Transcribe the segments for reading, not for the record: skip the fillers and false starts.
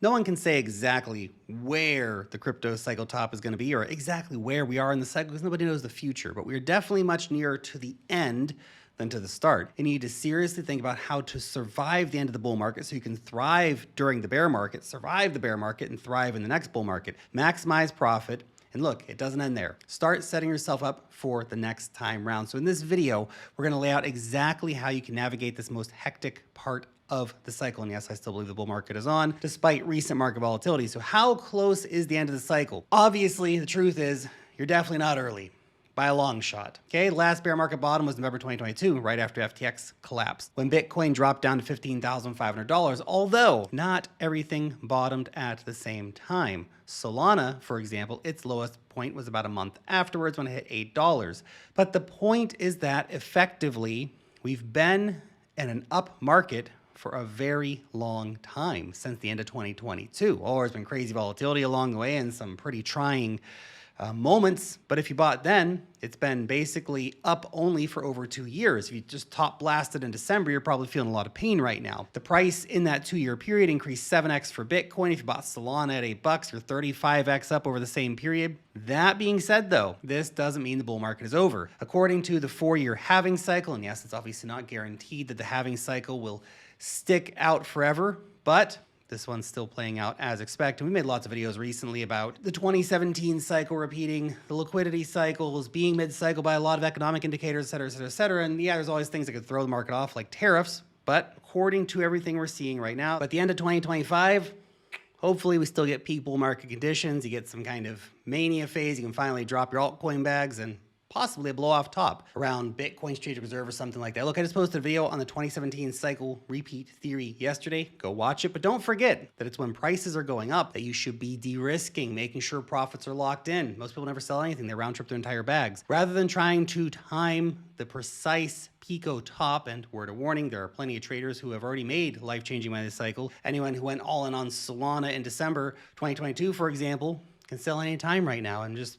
No one can say exactly where the crypto cycle top is going to be or exactly where we are in the cycle because nobody knows the future, but we're definitely much nearer to the end than to the start. You need to seriously think about how to survive the end of the bull market so you can thrive during the bear market, survive the bear market, and thrive in the next bull market. Maximize profit. And look, it doesn't end there. Start setting yourself up for the next time round. So in this video, we're going to lay out exactly how you can navigate this most hectic part of the cycle. And yes, I still believe the bull market is on, despite recent market volatility. So how close is the end of the cycle? Obviously, the truth is you're definitely not early. By a long shot. Okay, the last bear market bottom was November 2022, right after FTX collapsed, when Bitcoin dropped down to $15,500, although not everything bottomed at the same time. Solana, for example, its lowest point was about a month afterwards when it hit $8. But the point is that effectively, we've been in an up market for a very long time, since the end of 2022. Oh, there's been crazy volatility along the way and some pretty trying moments, but if you bought then, it's been basically up only for over 2 years. If you just top blasted in December, you're probably feeling a lot of pain right now. The price in that 2-year period increased 7x for Bitcoin. If you bought Solana at $8, you're 35x up over the same period. That being said though, this doesn't mean the bull market is over. According to the 4-year halving cycle, and yes, it's obviously not guaranteed that the halving cycle will stick out forever, but this one's still playing out as expected. We made lots of videos recently about the 2017 cycle repeating, the liquidity cycles being mid-cycle by a lot of economic indicators, et cetera, et cetera, et cetera. And yeah, there's always things that could throw the market off like tariffs, but according to everything we're seeing right now, at the end of 2025, hopefully we still get peak bull market conditions. You get some kind of mania phase. You can finally drop your altcoin bags and possibly a blow off top around Bitcoin strategic reserve or something like that. Look, I just posted a video on the 2017 cycle repeat theory yesterday. Go watch it, but don't forget that it's when prices are going up that you should be de-risking, making sure profits are locked in. Most people never sell anything. They round trip their entire bags. Rather than trying to time the precise Pico top, and word of warning, there are plenty of traders who have already made life-changing money this cycle. Anyone who went all in on Solana in December 2022, for example, can sell any time right now and just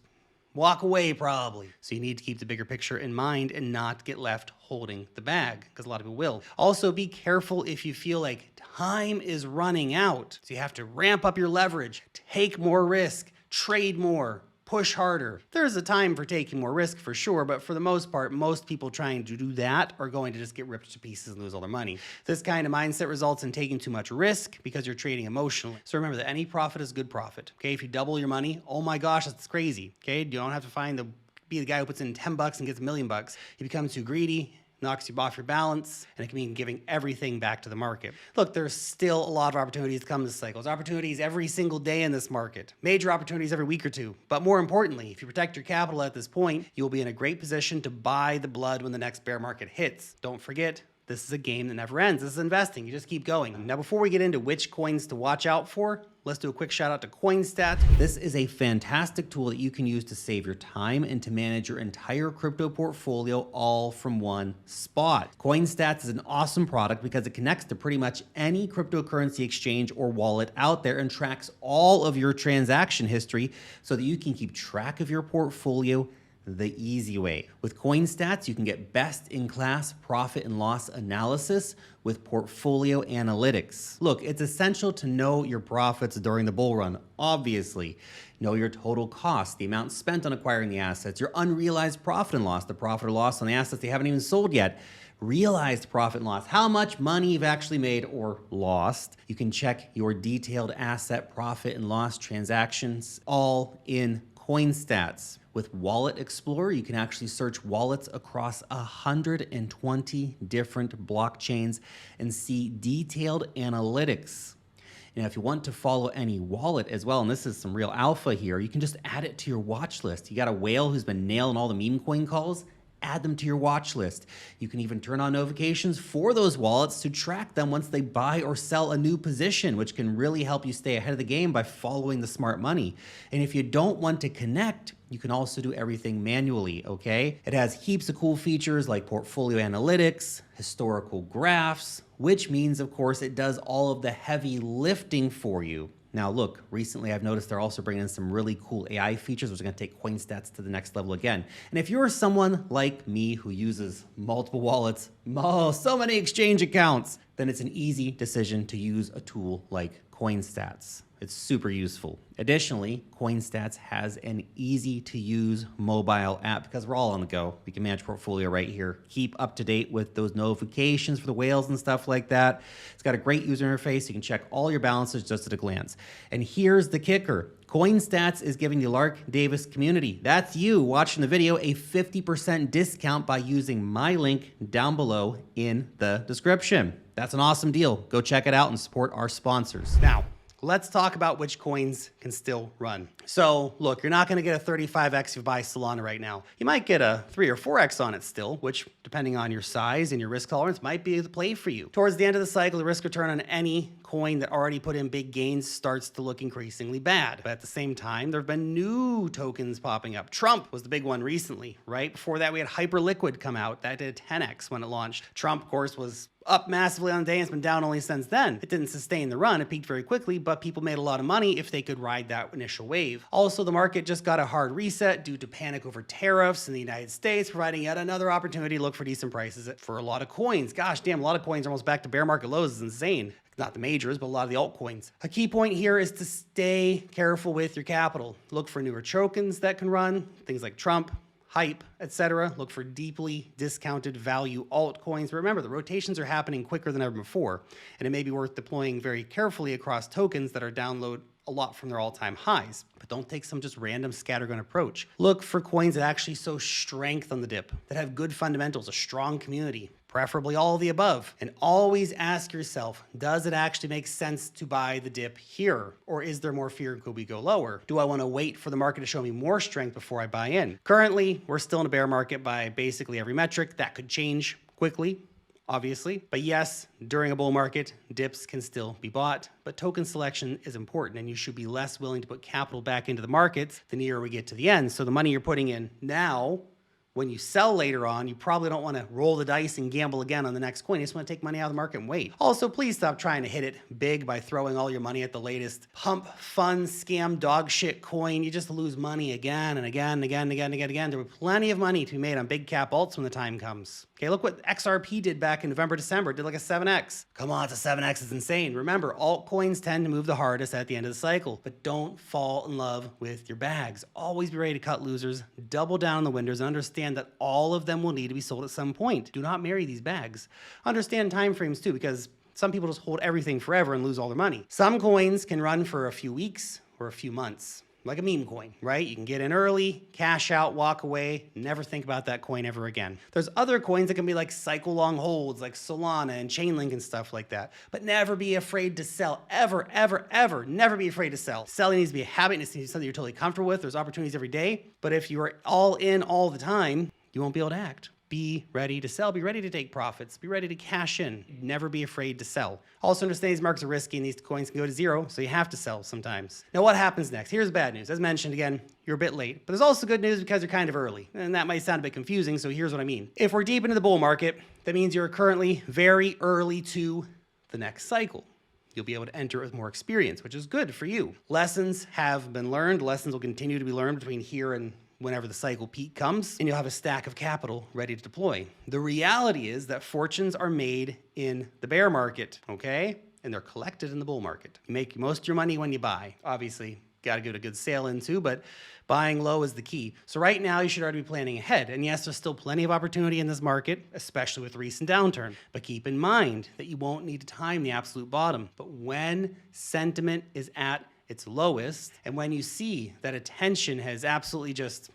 walk away probably. So you need to keep the bigger picture in mind and not get left holding the bag, because a lot of people will. Also, be careful if you feel like time is running out. So you have to ramp up your leverage, take more risk, trade more, push harder. There's a time for taking more risk for sure, but for the most part, most people trying to do that are going to just get ripped to pieces and lose all their money. This kind of mindset results in taking too much risk because you're trading emotionally. So remember that any profit is good profit. Okay, if you double your money, oh my gosh, that's crazy. Okay, you don't have to be the guy who puts in $10 and gets $1 million. You become too greedy, knocks you off your balance, and it can mean giving everything back to the market. Look, there's still a lot of opportunities to come this cycle. There's opportunities every single day in this market. Major opportunities every week or two. But more importantly, if you protect your capital at this point, you'll be in a great position to buy the blood when the next bear market hits. Don't forget, this is a game that never ends. This is investing. You just keep going. Now, before we get into which coins to watch out for, let's do a quick shout out to CoinStats. This is a fantastic tool that you can use to save your time and to manage your entire crypto portfolio all from one spot. CoinStats is an awesome product because it connects to pretty much any cryptocurrency exchange or wallet out there and tracks all of your transaction history so that you can keep track of your portfolio the easy way. With CoinStats, you can get best-in-class profit and loss analysis with portfolio analytics. Look, it's essential to know your profits during the bull run, obviously. Know your total cost, the amount spent on acquiring the assets, your unrealized profit and loss, the profit or loss on the assets they haven't even sold yet, realized profit and loss, how much money you've actually made or lost. You can check your detailed asset profit and loss transactions all in CoinStats. With Wallet Explorer, you can actually search wallets across 120 different blockchains and see detailed analytics. Now, if you want to follow any wallet as well, and this is some real alpha here, you can just add it to your watch list. You got a whale who's been nailing all the meme coin calls? Add them to your watch list. You can even turn on notifications for those wallets to track them once they buy or sell a new position, which can really help you stay ahead of the game by following the smart money. And if you don't want to connect, you can also do everything manually, okay? It has heaps of cool features like portfolio analytics, historical graphs, which means, of course, it does all of the heavy lifting for you. Now look, recently I've noticed they're also bringing in some really cool AI features, which are gonna take CoinStats to the next level again. And if you're someone like me who uses multiple wallets, so many exchange accounts, then it's an easy decision to use a tool like CoinStats. It's super useful. Additionally, CoinStats has an easy to use mobile app because we're all on the go. We can manage portfolio right here. Keep up to date with those notifications for the whales and stuff like that. It's got a great user interface. You can check all your balances just at a glance. And here's the kicker. CoinStats is giving the Lark Davis community, that's you watching the video, a 50% discount by using my link down below in the description. That's an awesome deal. Go check it out and support our sponsors. Now, let's talk about which coins can still run. So look, you're not going to get a 35x if you buy Solana right now. You might get a 3 or 4x on it still, which depending on your size and your risk tolerance might be the play for you. Towards the end of the cycle, the risk return on any coin that already put in big gains starts to look increasingly bad. But at the same time, there have been new tokens popping up. Trump was the big one recently, right? Before that, we had Hyperliquid come out. That did 10x when it launched. Trump, of course, was up massively on the day and it's been down only since then. It didn't sustain the run. It peaked very quickly, but people made a lot of money if they could ride that initial wave. Also, the market just got a hard reset due to panic over tariffs in the United States, providing yet another opportunity to look for decent prices for a lot of coins. Gosh damn, a lot of coins are almost back to bear market lows. It's insane. Not the majors, but a lot of the altcoins. A key point here is to stay careful with your capital. Look for newer tokens that can run, things like Trump, Hype, etc. Look for deeply discounted value altcoins. Remember, the rotations are happening quicker than ever before, and it may be worth deploying very carefully across tokens that are download a lot from their all-time highs. But don't take some just random scattergun approach. Look for coins that actually show strength on the dip, that have good fundamentals, a strong community, preferably all of the above. And always ask yourself, does it actually make sense to buy the dip here? Or is there more fear, could we go lower? Do I want to wait for the market to show me more strength before I buy in? Currently, we're still in a bear market by basically every metric. That could change quickly, obviously. But yes, during a bull market, dips can still be bought, but token selection is important and you should be less willing to put capital back into the markets the nearer we get to the end. So the money you're putting in now, when you sell later on, you probably don't want to roll the dice and gamble again on the next coin. You just want to take money out of the market and wait. Also, please stop trying to hit it big by throwing all your money at the latest pump, fun, scam, dog shit coin. You just lose money again and again and again and again and again and again. There will be plenty of money to be made on big cap alts when the time comes. Okay, look what XRP did back in November, December. It did like a 7x. Come on, it's a 7x. It's insane. Remember, altcoins tend to move the hardest at the end of the cycle, but don't fall in love with your bags. Always be ready to cut losers, double down on the winners, and understand that all of them will need to be sold at some point. Do not marry these bags. Understand timeframes too, because some people just hold everything forever and lose all their money. Some coins can run for a few weeks or a few months. Like a meme coin, right? You can get in early, cash out, walk away, never think about that coin ever again. There's other coins that can be like cycle long holds, like Solana and Chainlink and stuff like that. But never be afraid to sell, ever, ever, ever. Never be afraid to sell. Selling needs to be a habit. It needs to be something you're totally comfortable with. There's opportunities every day. But if you are all in all the time, you won't be able to act. Be ready to sell. Be ready to take profits. Be ready to cash in. Never be afraid to sell. Also understand these markets are risky and these coins can go to zero, so you have to sell sometimes. Now what happens next? Here's bad news. As mentioned again, you're a bit late. But there's also good news because you're kind of early. And that might sound a bit confusing, so here's what I mean. If we're deep into the bull market, that means you're currently very early to the next cycle. You'll be able to enter with more experience, which is good for you. Lessons have been learned. Lessons will continue to be learned between here and whenever the cycle peak comes, and you'll have a stack of capital ready to deploy. The reality is that fortunes are made in the bear market, okay? And they're collected in the bull market. You make most of your money when you buy. Obviously, got to get a good sale in too, but buying low is the key. So right now, you should already be planning ahead. And yes, there's still plenty of opportunity in this market, especially with the recent downturn. But keep in mind that you won't need to time the absolute bottom. But when sentiment is at its lowest, and when you see that attention has absolutely just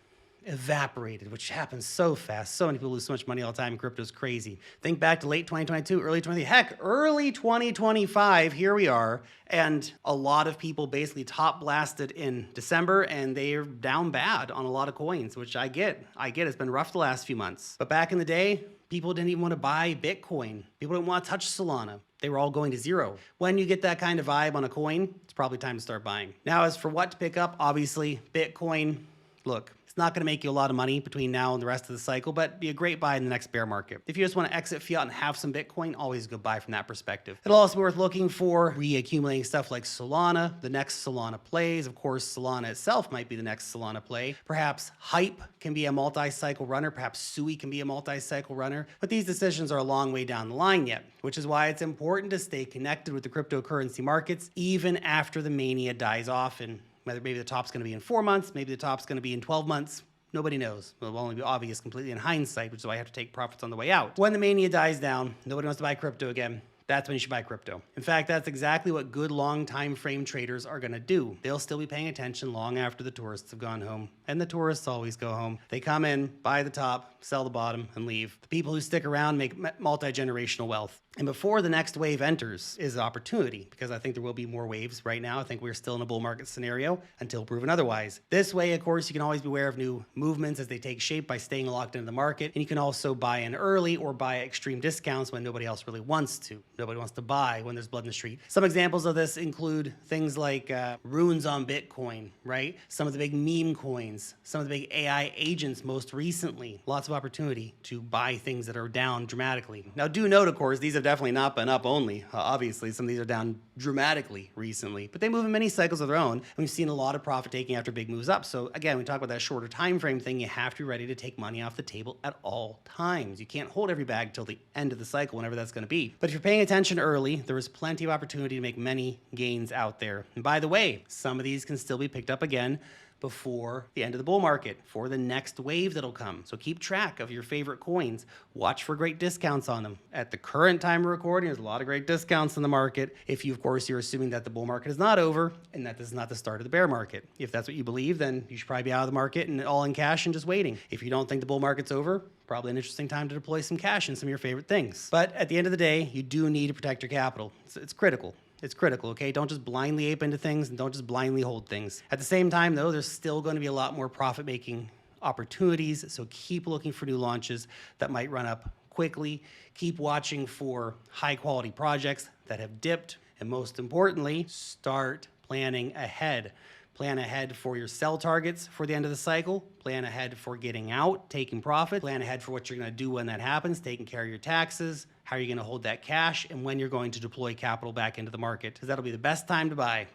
evaporated, which happens so fast. So many people lose so much money all the time. Crypto's crazy. Think back to late 2022, early 20, heck, early 2025, here we are. And a lot of people basically top blasted in December and they're down bad on a lot of coins, which I get. It's been rough the last few months. But back in the day, people didn't even want to buy Bitcoin. People didn't want to touch Solana. They were all going to zero. When you get that kind of vibe on a coin, it's probably time to start buying. Now, as for what to pick up, obviously, Bitcoin, look, It's not going to make you a lot of money between now and the rest of the cycle, but be a great buy in the next bear market. If you just want to exit fiat and have some Bitcoin, always a good buy from that perspective. It'll also be worth looking for reaccumulating stuff like Solana, the next Solana plays. Of course, Solana itself might be the next Solana play. Perhaps Hype can be a multi-cycle runner. Perhaps Sui can be a multi-cycle runner. But these decisions are a long way down the line yet, which is why it's important to stay connected with the cryptocurrency markets even after the mania dies off, and whether maybe the top's going to be in 4 months, maybe the top's going to be in 12 months. Nobody knows. It will only be obvious completely in hindsight, which is why I have to take profits on the way out. When the mania dies down, nobody wants to buy crypto again. That's when you should buy crypto. In fact, that's exactly what good long time frame traders are going to do. They'll still be paying attention long after the tourists have gone home. And the tourists always go home. They come in, buy the top, sell the bottom, and leave. The people who stick around make multi-generational wealth. And before the next wave enters is an opportunity, because I think there will be more waves. Right now, I think we're still in a bull market scenario until proven otherwise. This way, of course, you can always be aware of new movements as they take shape by staying locked into the market. And you can also buy in early or buy at extreme discounts when nobody else really wants to. Nobody wants to buy when there's blood in the street. Some examples of this include things like runes on Bitcoin, right? Some of the big meme coins, some of the big AI agents most recently. Lots of opportunity to buy things that are down dramatically. Now, do note, of course, these have definitely not been up only. Obviously, some of these are down dramatically recently, but they move in many cycles of their own. And we've seen a lot of profit taking after big moves up. So again, we talk about that shorter time frame thing. You have to be ready to take money off the table at all times. You can't hold every bag till the end of the cycle, whenever that's going to be. But if you're paying attention early, there is plenty of opportunity to make many gains out there. And by the way, some of these can still be picked up again before the end of the bull market, for the next wave that'll come. So keep track of your favorite coins. Watch for great discounts on them. At the current time of recording, there's a lot of great discounts in the market. If you, of course, you're assuming that the bull market is not over and that this is not the start of the bear market. If that's what you believe, then you should probably be out of the market and all in cash and just waiting. If you don't think the bull market's over, probably an interesting time to deploy some cash in some of your favorite things. But at the end of the day, you do need to protect your capital. It's critical. It's critical, okay? Don't just blindly ape into things and don't just blindly hold things. At the same time, though, there's still going to be a lot more profit-making opportunities, so keep looking for new launches that might run up quickly. Keep watching for high-quality projects that have dipped, and most importantly, start planning ahead. Plan ahead for your sell targets for the end of the cycle. Plan ahead for getting out, taking profit. Plan ahead for what you're going to do when that happens, taking care of your taxes, how you're going to hold that cash, and when you're going to deploy capital back into the market, because that'll be the best time to buy.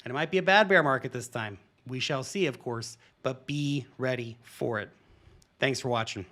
And it might be a bad bear market this time. We shall see, of course, but be ready for it. Thanks for watching.